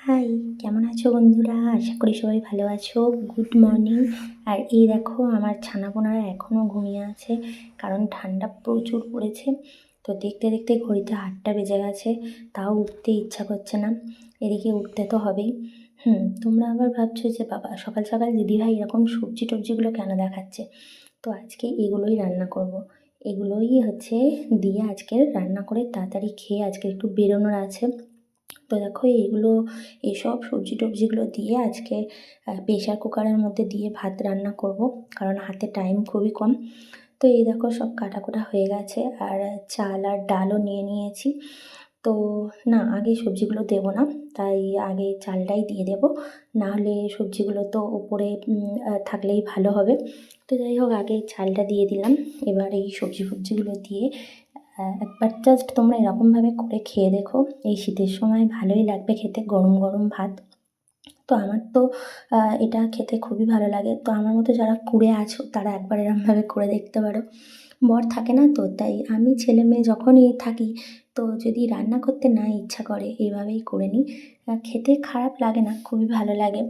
High, কেমন আছো বন্ধুরা? আশা করি সবাই ভালো আছো। Good morning. আর এই দেখো আমার ছানাপোনারা এখনও ঘুমিয়ে আছে, কারণ ঠান্ডা প্রচুর পড়েছে। তো দেখতে দেখতে ঘড়িতে 8টা বেজে গেছে, তাও উঠতে ইচ্ছা করছে না। এদিকে উঠতে তো হবেই। তোমরা আবার ভাবছো যে বাবা সকাল সকাল দিদিভাই এরকম সবজি টবজিগুলো কেন দেখাচ্ছে? তো আজকে এগুলোই রান্না করব। এগুলোই হচ্ছে দিয়ে আজকের রান্না করে তাড়াতাড়ি খেয়ে আজকে একটু বেরোনোর আছে। তো দেখো এসব সবজি টবজিগুলো দিয়ে আজকে প্রেশার কুকারের মধ্যে দিয়ে ভাত রান্না করব, কারণ হাতে টাইম খুবই কম। তো এই দেখো সব কাটাকুটা হয়ে গেছে, আর চাল আর ডালও নিয়ে নিয়েছি। তো না, আগে সবজিগুলো দেবো না, তাই আগে চালটাই দিয়ে দেবো, নাহলে সবজিগুলো তো উপরে থাকলেই ভালো হবে। তো যাই হোক, আগে চালটা দিয়ে দিলাম। এবার এই সবজিগুলো দিয়ে একবার জাস্ট তোমরা এরকমভাবে করে খেয়ে দেখো। এই শীতের সময় ভালোই লাগবে খেতে গরম গরম ভাত। তো আমার তো এটা খেতে খুবই ভালো লাগে। তো আমার মতো যারা কুঁড়ে আছো তারা একবার এরমভাবে করে দেখতে পারো। বর থাকে না, তো তাই আমি ছেলে মেয়ে যখনই থাকি, তো যদি রান্না করতে না ইচ্ছা করে এইভাবেই করে নিই। খেতে খারাপ লাগে না, খুবই ভালো লাগে।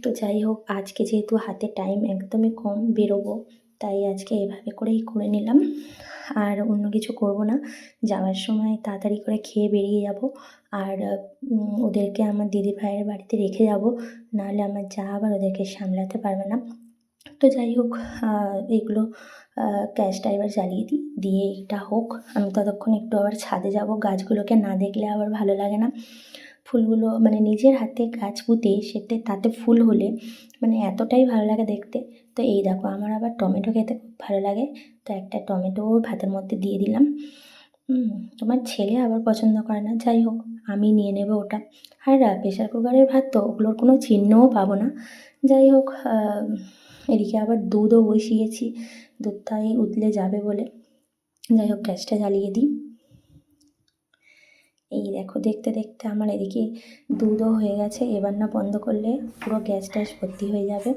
তো যাই হোক, আজকে যেহেতু হাতে টাইম একদমই কম, বেরোবো, তাই আজকে এভাবে করেই করে নিলাম। আর অন্য কিছু করব না। যাওয়ার সময় তাড়াতাড়ি করে খেয়ে বেরিয়ে যাব। আর ওদেরকে আমার দিদিভাইয়ের বাড়িতে রেখে যাব, নাহলে আমার যা আবার ওদেরকে সামলাতে পারবে না। তো যাই হোক, এগুলো গ্যাসটা এবার জ্বালিয়ে দিই, দিয়ে এটা হোক। আমি ততক্ষণ একটু আবার ছাদে যাব, গাছগুলোকে না দেখলে আবার ভালো লাগে না। ফুলগুলো মানে নিজের হাতে গাছ পুঁতে তাতে ফুল হলে মানে এতটাই ভালো লাগে দেখতে। তো এই দেখো, আমার আবার টমেটো খেতে খুব ভালো লাগে, তো একটা টমেটো ভাতের মধ্যে দিয়ে দিলাম। তোমার ছেলে আবার পছন্দ করে না, যাই হোক আমি নিয়ে নেব ওটা। আর প্রেশার কুকারের ভাত তো ওগুলোর কোনো চিহ্নও পাবো না। যাই হোক, এদিকে আবার দুধও বসিয়েছি, দুধটাই উতলে যাবে বলে। যাই হোক, গ্যাসটা জ্বালিয়ে দিই। এই দেখো, দেখতে দেখতে আমার এদিকে দুধও হয়ে গেছে। এবার না বন্ধ করলে পুরো গ্যাস ট্যাস ভর্তি হয়ে যাবে।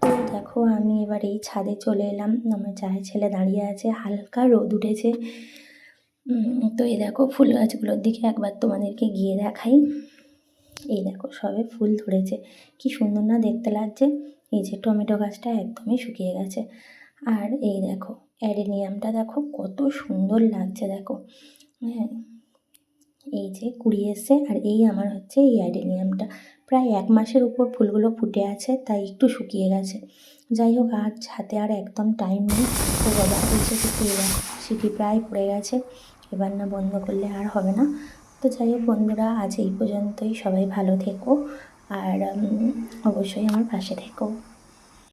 তো দেখো, আমি এবার এই ছাদে চলে এলাম। আমার জায়ের ছেলে দাঁড়িয়ে আছে, হালকা রোদ উঠেছে। তো এই দেখো, ফুল গাছগুলোর দিকে একবার তোমাদেরকে গিয়ে দেখাই। এই দেখো সবে ফুল ধরেছে, কি সুন্দর না দেখতে লাগছে। এই যে টমেটো গাছটা একদমই শুকিয়ে গেছে। আর এই দেখো অ্যাডেনিয়ামটা দেখো কত সুন্দর লাগছে, দেখো। হ্যাঁ, এই যে কুড়ি এসছে। আর এই আমার হচ্ছে এই অ্যাডেনিয়ামটা প্রায় 1 মাসের উপর ফুলগুলো ফুটে আছে, তাই একটু শুকিয়ে গেছে। যাই হোক, আজ হাতে আর একদম টাইম নেই। তো বাবা এসে দেখি এই দেখো সিটি প্রায় পড়ে গেছে, এবার না বন্ধ করলে আর হবে না। তো যাই হোক বন্ধুরা, আজ এই পর্যন্তই। সবাই ভালো থেকো, আর অবশ্যই আমার পাশে থেকো।